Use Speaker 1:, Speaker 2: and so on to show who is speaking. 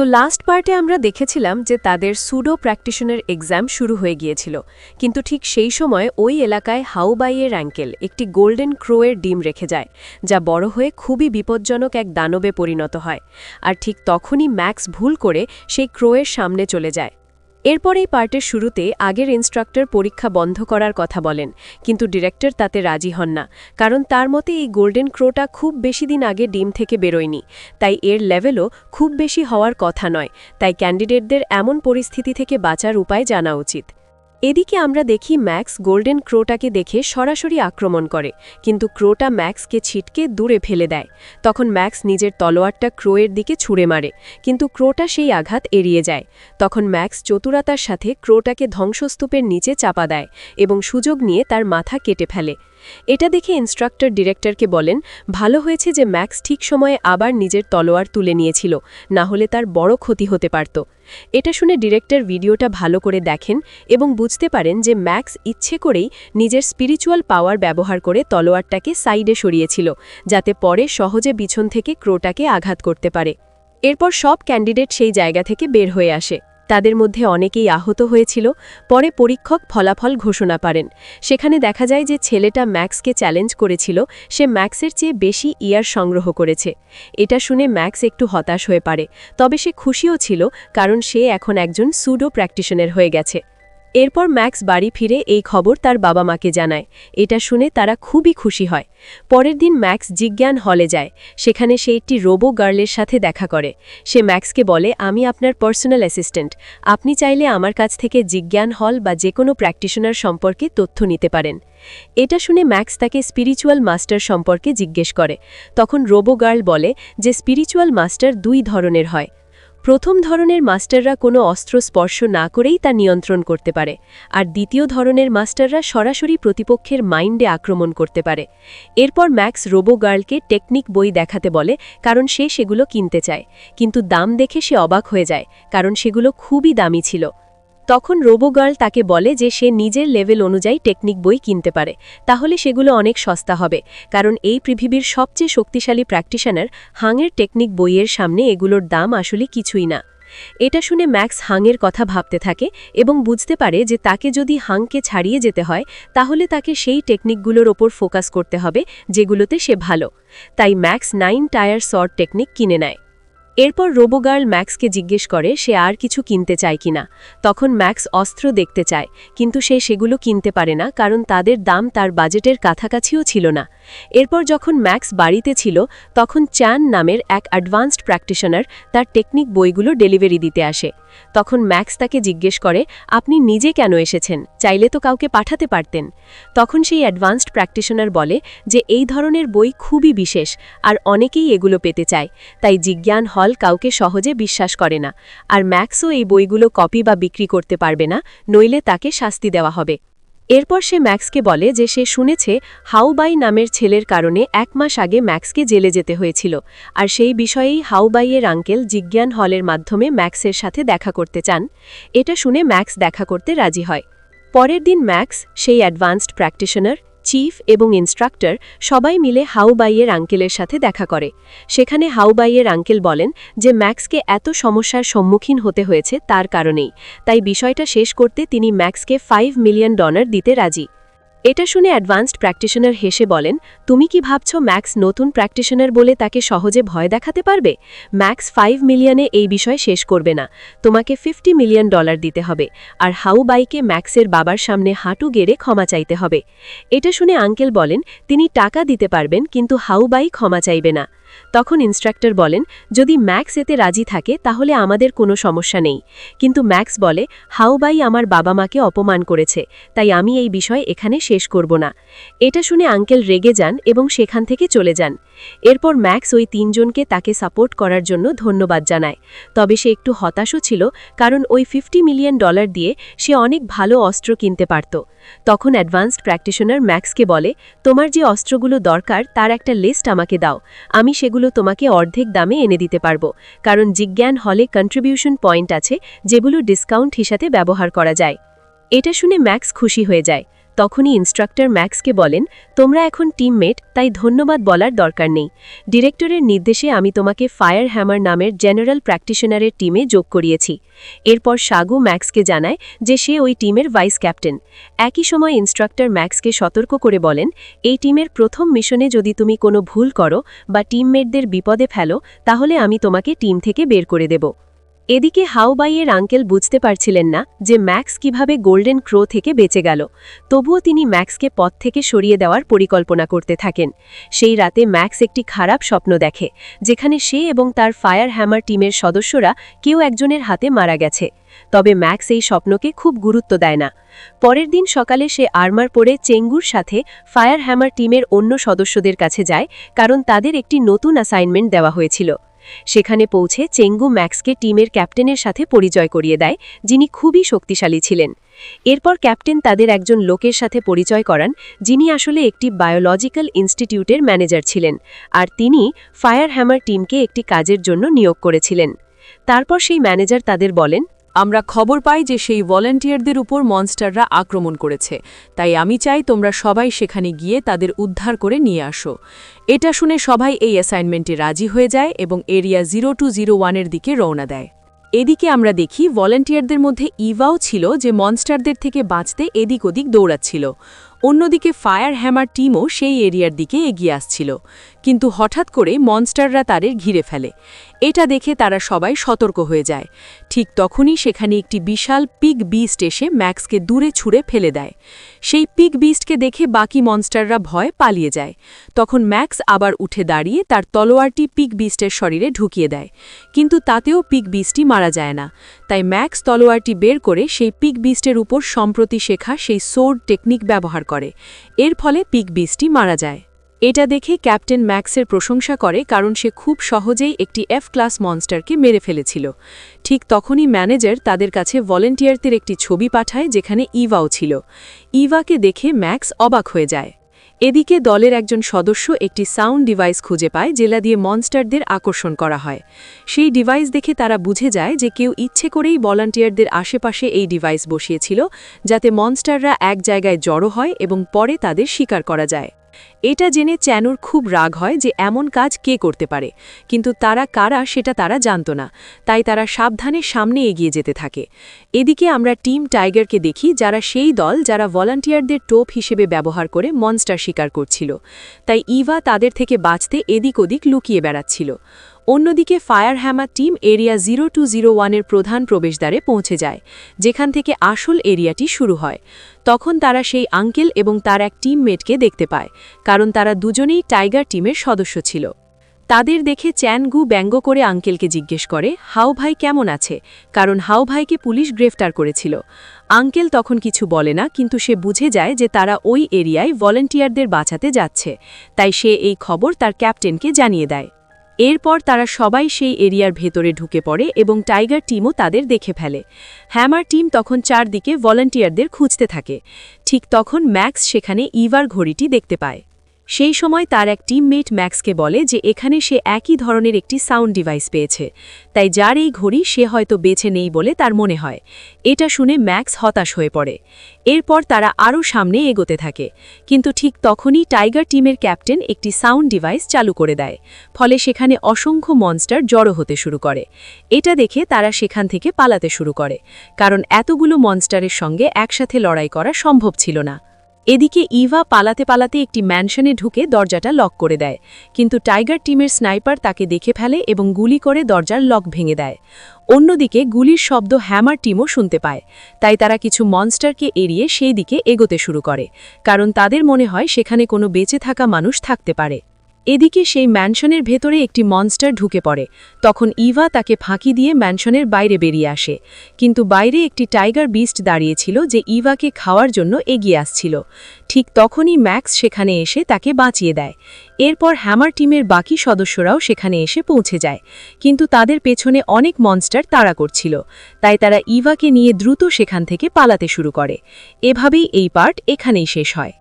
Speaker 1: তো লাস্ট পার্টে আমরা দেখেছিলাম যে তাদের সুডো প্র্যাকটিশনার এক্সাম শুরু হয়ে গিয়েছিল, কিন্তু ঠিক সেই সময় ওই এলাকায় হাউবাইয়ের অ্যাঙ্কেল একটি গোল্ডেন ক্রোয়ের ডিম রেখে যায়, যা বড় হয়ে খুবই বিপজ্জনক এক দানবে পরিণত হয়। আর ঠিক তখনই ম্যাক্স ভুল করে সেই ক্রোয়ের সামনে চলে যায়। এরপর এই পার্টের শুরুতে আগের ইনস্ট্রাক্টর পরীক্ষা বন্ধ করার কথা বলেন, কিন্তু ডিরেক্টর তাতে রাজি হন না, কারণ তার মতে এই গোল্ডেন ক্রোটা খুব বেশি দিন আগে ডিম থেকে বেরোয়নি, তাই এর লেভেলও খুব বেশি হওয়ার কথা নয়। তাই ক্যান্ডিডেটদের এমন পরিস্থিতি থেকে বাঁচার উপায় জানা উচিত। এদিকে আমরা দেখি ম্যাক্স গোল্ডেন ক্রোটাকে দেখে সরাসরি আক্রমণ করে, কিন্তু ক্রোটা ম্যাক্সকে ছিটকে দূরে ফেলে দেয়। তখন ম্যাক্স নিজের তলোয়ারটা ক্রোয়ের দিকে ছুঁড়ে মারে, কিন্তু ক্রোটা সেই আঘাত এড়িয়ে যায়। তখন ম্যাক্স চতুরতার সাথে ক্রোটাকে ধ্বংসস্তূপের নিচে চাপা দেয় এবং সুযোগ নিয়ে তার মাথা কেটে ফেলে। এটা দেখে ইনস্ট্রাক্টর ডিরেক্টরকে বলেন, ভালো হয়েছে যে ম্যাক্স ঠিক সময়ে আবার নিজের তলোয়ার তুলে নিয়েছিল, না হলে তার বড় ক্ষতি হতে পারত। এটা শুনে ডিরেক্টর ভিডিওটা ভালো করে দেখেন এবং বুঝতে পারেন যে ম্যাক্স ইচ্ছে করেই নিজের স্পিরিচুয়াল পাওয়ার ব্যবহার করে তলোয়ারটাকে সাইডে সরিয়েছিল, যাতে পরে সহজে পিছন থেকে ক্রোটাকে আঘাত করতে পারে। এরপর সব ক্যান্ডিডেট সেই জায়গা থেকে বের হয়ে আসে। তাদের মধ্যে অনেকেই আহত হয়েছিল। পরে পরীক্ষক ফলাফল ঘোষণা করেন। সেখানে দেখা যায় যে ছেলেটা ম্যাক্সকে চ্যালেঞ্জ করেছিল, সে ম্যাক্সের চেয়ে বেশি ইয়ার সংগ্রহ করেছে। এটা শুনে ম্যাক্স একটু হতাশ হয়ে পড়ে, তবে সে খুশিও ছিল, কারণ সে এখন একজন সুডো প্র্যাকটিশনার হয়ে গেছে। এরপর ম্যাক্স বাড়ি ফিরে এই খবর তার বাবা মাকে জানায়। এটা শুনে তারা খুবই খুশি হয়। পরের দিন ম্যাক্স জিজ্ঞান হলে যায়। সেখানে সে একটি রোবো গার্লের সাথে দেখা করে। সে ম্যাক্সকে বলে, আমি আপনার পার্সোনাল অ্যাসিস্ট্যান্ট, আপনি চাইলে আমার কাছ থেকে জিজ্ঞান হল বা যে কোনো প্র্যাকটিশনার সম্পর্কে তথ্য নিতে পারেন। এটা শুনে ম্যাক্স তাকে স্পিরিচুয়াল মাস্টার সম্পর্কে জিজ্ঞেস করে। তখন রোবো গার্ল বলে যে স্পিরিচুয়াল মাস্টার দুই ধরনের হয়। প্রথম ধরনের মাস্টাররা কোনো অস্ত্র স্পর্শ না করেই তা নিয়ন্ত্রণ করতে পারে, আর দ্বিতীয় ধরনের মাস্টাররা সরাসরি প্রতিপক্ষের মাইন্ডে আক্রমণ করতে পারে। এরপর ম্যাক্স রোবো গার্লকে টেকনিক বই দেখাতে বলে, কারণ সে সেগুলো কিনতে চায়, কিন্তু দাম দেখে সে অবাক হয়ে যায়, কারণ সেগুলো খুবই দামি ছিল। তখন রোবো গার্ল তাকে বলে যে সে নিজের লেভেল অনুযায়ী টেকনিক বই কিনতে পারে, তাহলে সেগুলো অনেক সস্তা হবে, কারণ এই পৃথিবীর সবচেয়ে শক্তিশালী প্র্যাকটিশনার হাংয়ের টেকনিক বইয়ের সামনে এগুলোর দাম আসলে কিছুই না। এটা শুনে ম্যাক্স হাংয়ের কথা ভাবতে থাকে এবং বুঝতে পারে যে তাকে যদি হাংকে ছাড়িয়ে যেতে হয়, তাহলে তাকে সেই টেকনিকগুলোর ওপর ফোকাস করতে হবে যেগুলোতে সে ভালো। তাই ম্যাক্স 9 টায়ার শর্ট টেকনিক কিনে নেয়। এরপর রোবো গার্ল ম্যাক্সকে জিজ্ঞেস করে সে আর কিছু কিনতে চায় কিনা। তখন ম্যাক্স অস্ত্র দেখতে চায়, কিন্তু সে সেগুলো কিনতে পারে না, কারণ তাদের দাম তার বাজেটের কাছাকাছিও ছিল না। এরপর যখন ম্যাক্স বাড়িতে ছিল, তখন চ্যান নামের এক অ্যাডভান্সড প্র্যাকটিশনার তার টেকনিক বইগুলো ডেলিভারি দিতে আসে। তখন ম্যাক্স তাকে জিজ্ঞেস করে, আপনি নিজে কেন এসেছেন, চাইলে তো কাউকে পাঠাতে পারতেন। তখন সেই অ্যাডভান্সড প্র্যাকটিশনার বলে যে এই ধরনের বই খুবই বিশেষ, আর অনেকেই এগুলো পেতে চায়, তাই জিজ্ঞান হল কাউকে সহজে বিশ্বাস করে না, আর ম্যাক্সও এই বইগুলো কপি বা বিক্রি করতে পারবে না, নইলে তাকে শাস্তি দেওয়া হবে। এরপর সে ম্যাক্সকে বলে যে সে শুনেছে হাউবাই নামের ছেলের কারণে 1 মাস আগে ম্যাক্সকে জেলে যেতে হয়েছিল, আর সেই বিষয়েই হাউবাইয়ের আঙ্কেল জিজ্ঞান হলের মাধ্যমে ম্যাক্সের সাথে দেখা করতে চান। এটা শুনে ম্যাক্স দেখা করতে রাজি হয়। পরের দিন ম্যাক্স, সেই অ্যাডভান্সড প্র্যাকটিশনার, চিফ এবং ইনস্ট্রাক্টর সবাই মিলে হাউবাইয়ের আঙ্কেলের সাথে দেখা করে। সেখানে হাউবাইয়ের আঙ্কেল বলেন যে ম্যাক্সকে এত সমস্যার সম্মুখীন হতে হয়েছে তার কারণেই, তাই বিষয়টা শেষ করতে তিনি ম্যাক্সকে $5 মিলিয়ন দিতে রাজি। এটা শুনে অ্যাডভান্সড প্র্যাকটিশনার হেসে বলেন, তুমি কি ভাবছ ম্যাক্স নতুন প্র্যাকটিশনার বলে তাকে সহজে ভয় দেখাতে পারবে? ম্যাক্স 5 মিলিয়নে এই বিষয় শেষ করবে না, তোমাকে $50 মিলিয়ন দিতে হবে, আর হাউবাইকে ম্যাক্সের বাবার সামনে হাঁটু গেড়ে ক্ষমা চাইতে হবে। এটা শুনে আঙ্কেল বলেন তিনি টাকা দিতে পারবেন, কিন্তু হাউবাই ক্ষমা চাইবে না। তখন ইনস্ট্রাক্টর বলেন, যদি ম্যাক্স এতে রাজি থাকে তাহলে আমাদের কোনো সমস্যা নেই, কিন্তু ম্যাক্স বলে হাউবাই আমার বাবা মাকে অপমান করেছে, তাই আমি এই বিষয় এখানে শেষ করব না। এটা শুনে আঙ্কেল রেগে যান এবং সেখান থেকে চলে যান। এরপর ম্যাক্স ওই 3 জনকে তাকে সাপোর্ট করার জন্য ধন্যবাদ জানায়, তবে সে একটু হতাশও ছিল, কারণ ওই $50 মিলিয়ন দিয়ে সে অনেক ভালো অস্ত্র কিনতে পারত। তখন অ্যাডভান্সড প্র্যাকটিশনার ম্যাক্সকে বলে, তোমার যে অস্ত্রগুলো দরকার তার একটা লিস্ট আমাকে দাও, আমি সেগুলো তোমাকে অর্ধেক দামে এনে দিতে পারবো, কারণ জিজ্ঞান হলে কন্ট্রিবিউশন পয়েন্ট আছে যেগুলো ডিসকাউন্ট হিসাবে ব্যবহার করা যায়। এটা শুনে ম্যাক্স খুশি হয়ে যায়। তখনই ইনস্ট্রাক্টর ম্যাক্সকে বলেন, তোমরা এখন টিমমেট, তাই ধন্যবাদ বলার দরকার নেই। ডিরেক্টরের নির্দেশে আমি তোমাকে ফায়ার হ্যামার নামের জেনারেল প্র্যাকটিশনারের টিমে যোগ করিয়েছি। এরপর সাগু ম্যাক্সকে জানায় যে সে ওই টিমের ভাইস ক্যাপ্টেন। একই সময় ইনস্ট্রাক্টর ম্যাক্সকে সতর্ক করে বলেন, এই টিমের প্রথম মিশনে যদি তুমি কোনো ভুল করো বা টিমমেটদের বিপদে ফেলো, তাহলে আমি তোমাকে টিম থেকে বের করে দেব। এদিকে হাওবাইয়ের আঙ্কেল বুঝতে পারছিলেন না যে ম্যাক্স কিভাবে গোল্ডেন ক্রো থেকে বেঁচে গেল। তবুও তিনি ম্যাক্সকে পথ থেকে সরিয়ে দেওয়ার পরিকল্পনা করতে থাকেন। সেই রাতে ম্যাক্স একটি খারাপ স্বপ্ন দেখে, যেখানে সে এবং তার ফায়ার হ্যামার টিমের সদস্যরা কেউ একজনের হাতে মারা গেছে। তবে ম্যাক্স এই স্বপ্নকে খুব গুরুত্ব দেয় না। পরের দিন সকালে সে আর্মার পরে চেঙ্গুর সাথে ফায়ার হ্যামার টিমের অন্য সদস্যদের কাছে যায়, কারণ তাদের একটি নতুন অ্যাসাইনমেন্ট দেওয়া হয়েছিল। সেখানে পৌঁছে চেঙ্গু ম্যাক্সকে টিমের ক্যাপ্টেনের সাথে পরিচয় করিয়ে দেয়, যিনি খুবই শক্তিশালী ছিলেন। এরপর ক্যাপ্টেন তাদের একজন লোকের সাথে পরিচয় করান, যিনি আসলে একটি বায়োলজিক্যাল ইনস্টিটিউটের ম্যানেজার ছিলেন, আর তিনি ফায়ার হ্যামার টিমকে একটি কাজের জন্য নিয়োগ করেছিলেন। তারপর সেই ম্যানেজার তাদের বলেন,
Speaker 2: আমরা খবর পাই যে সেই ভলেন্টিয়ারদের উপর মনস্টাররা আক্রমণ করেছে, তাই আমি চাই তোমরা সবাই সেখানে গিয়ে তাদের উদ্ধার করে নিয়ে আসো। এটা শুনে সবাই এই অ্যাসাইনমেন্টে রাজি হয়ে যায় এবং এরিয়া 0201-এর দিকে রওনা দেয়। এদিকে আমরা দেখি ভলেন্টিয়ারদের মধ্যে ইভাও ছিল, যে মনস্টারদের থেকে বাঁচতে এদিক ওদিক দৌড়াচ্ছিল। অন্যদিকে ফায়ার হ্যামার টিমও সেই এরিয়ার দিকে এগিয়ে আসছিল, কিন্তু হঠাৎ করে মনস্টাররা তাদের ঘিরে ফেলে। এটা দেখে তারা সবাই সতর্ক হয়ে যায়। ঠিক তখনই সেখানে একটি বিশাল পিগ বিস্ট এসে ম্যাক্সকে দূরে ছুঁড়ে ফেলে দেয়। সেই পিগ বিস্টকে দেখে বাকি মনস্টাররা ভয়ে পালিয়ে যায়। তখন ম্যাক্স আবার উঠে দাঁড়িয়ে তার তলোয়ারটি পিগ বিস্টের শরীরে ঢুকিয়ে দেয়, কিন্তু তাতেও পিগ বিস্টটি মারা যায় না। তাই ম্যাক্স তলোয়ারটি বের করে সেই পিগ বিস্টের উপর সম্প্রতি শেখা সেই সোর্ড টেকনিক ব্যবহার করে। এর ফলে পিগ বিস্টটি মারা যায়। এটা দেখে ক্যাপ্টেন ম্যাক্সের প্রশংসা করে, কারণ সে খুব সহজেই একটি এফ ক্লাস মনস্টারকে মেরে ফেলেছিল। ঠিক তখনই ম্যানেজার তাদের কাছে ভলেন্টিয়ারদের একটি ছবি পাঠায়, যেখানে ইভাও ছিল। ইভাকে দেখে ম্যাক্স অবাক হয়ে যায়। এদিকে দলের একজন সদস্য একটি সাউন্ড ডিভাইস খুঁজে পায়, যেটা দিয়ে মনস্টারদের আকর্ষণ করা হয়। সেই ডিভাইস দেখে তারা বুঝে যায় যে কেউ ইচ্ছে করেই ভলান্টিয়ারদের আশেপাশে এই ডিভাইস বসিয়েছিল, যাতে মনস্টাররা এক জায়গায় জড়ো হয় এবং পরে তাদের শিকার করা যায়। এটা জেনে চ্যানুর খুব রাগ হয় যে এমন কাজ কে করতে পারে, কিন্তু তারা কারা সেটা তারা জানত না। তাই তারা সাবধানে সামনে এগিয়ে যেতে থাকে। এদিকে আমরা টিম টাইগারকে দেখি, যারা সেই দল যারা ভলান্টিয়ারদের টোপ হিসেবে ব্যবহার করে মনস্টার শিকার করছিল। তাই ইভা তাদের থেকে বাঁচতে এদিক ওদিক লুকিয়ে বেড়াচ্ছিল। অন্যদিকে ফায়ার হ্যামার টিম এরিয়া 0201-এর প্রধান প্রবেশদ্বারে পৌঁছে যায়, যেখান থেকে আসল এরিয়াটি শুরু হয়। তখন তারা সেই আঙ্কেল এবং তার এক টিমমেটকে দেখতে পায়, কারণ তারা দুজনেই টাইগার টিমের সদস্য ছিল। তাদের দেখে চ্যানগু ব্যঙ্গ করে আঙ্কেলকে জিজ্ঞেস করে, হাও ভাই কেমন আছে, কারণ হাও ভাইকে পুলিশ গ্রেফতার করেছিল। আঙ্কেল তখন কিছু বলে না, কিন্তু সে বুঝে যায় যে তারা ওই এরিয়ায় ভলেন্টিয়ারদের বাঁচাতে যাচ্ছে, তাই সে এই খবর তার ক্যাপ্টেনকে জানিয়ে দেয়। এরপর তারা সবাই সেই এরিয়ার ভেতরে ঢুকে পড়ে এবং টাইগার টিমও তাদের দেখে ফেলে। হ্যামার টিম তখন চারদিকে ভলান্টিয়ারদের খুঁজতে থাকে। ঠিক তখন ম্যাক্স সেখানে ইভার ঘড়িটি দেখতে পায়। সেই সময় তার এক টিমমেট ম্যাক্সকে বলে যে এখানে সে একই ধরনের একটি সাউন্ড ডিভাইস পেয়েছে, তাই যার এই ঘড়ি সে হয়তো বেঁচে নেই বলে তার মনে হয়। এটা শুনে ম্যাক্স হতাশ হয়ে পড়ে। এরপর তারা আরও সামনে এগোতে থাকে, কিন্তু ঠিক তখনই টাইগার টিমের ক্যাপ্টেন একটি সাউন্ড ডিভাইস চালু করে দেয়, ফলে সেখানে অসংখ্য মনস্টার জড়ো হতে শুরু করে। এটা দেখে তারা সেখান থেকে পালাতে শুরু করে, কারণ এতগুলো মনস্টারের সঙ্গে একসাথে লড়াই করা সম্ভব ছিল না। এদিকে ইভা পালাতে পালাতে একটি ম্যানশনে ঢুকে দরজাটা লক করে দেয়, কিন্তু টাইগার টিমের স্নাইপার তাকে দেখে ফেলে এবং গুলি করে দরজার লক ভেঙে দেয়। অন্যদিকে গুলির শব্দ হ্যামার টিমও শুনতে পায়, তাই তারা কিছু মনস্টারকে এড়িয়ে সেই দিকে এগোতে শুরু করে, কারণ তাদের মনে হয় সেখানে কোনো বেঁচে থাকা মানুষ থাকতে পারে। এদিকে সেই ম্যানশনের ভেতরে একটি মনস্টার ঢুকে পড়ে। তখন ইভা তাকে ফাঁকি দিয়ে ম্যানশনের বাইরে বেরিয়ে আসে, কিন্তু বাইরে একটি টাইগার বিস্ট দাঁড়িয়েছিল, যে ইভাকে খাওয়ার জন্য এগিয়ে আসছিল। ঠিক তখনই ম্যাক্স সেখানে এসে তাকে বাঁচিয়ে দেয়। এরপর হ্যামার টিমের বাকি সদস্যরাও সেখানে এসে পৌঁছে যায়, কিন্তু তাদের পেছনে অনেক মনস্টার তাড়া করছিল, তাই তারা ইভাকে নিয়ে দ্রুত সেখান থেকে পালাতে শুরু করে। এভাবেই এই পার্ট এখানেই শেষ হয়।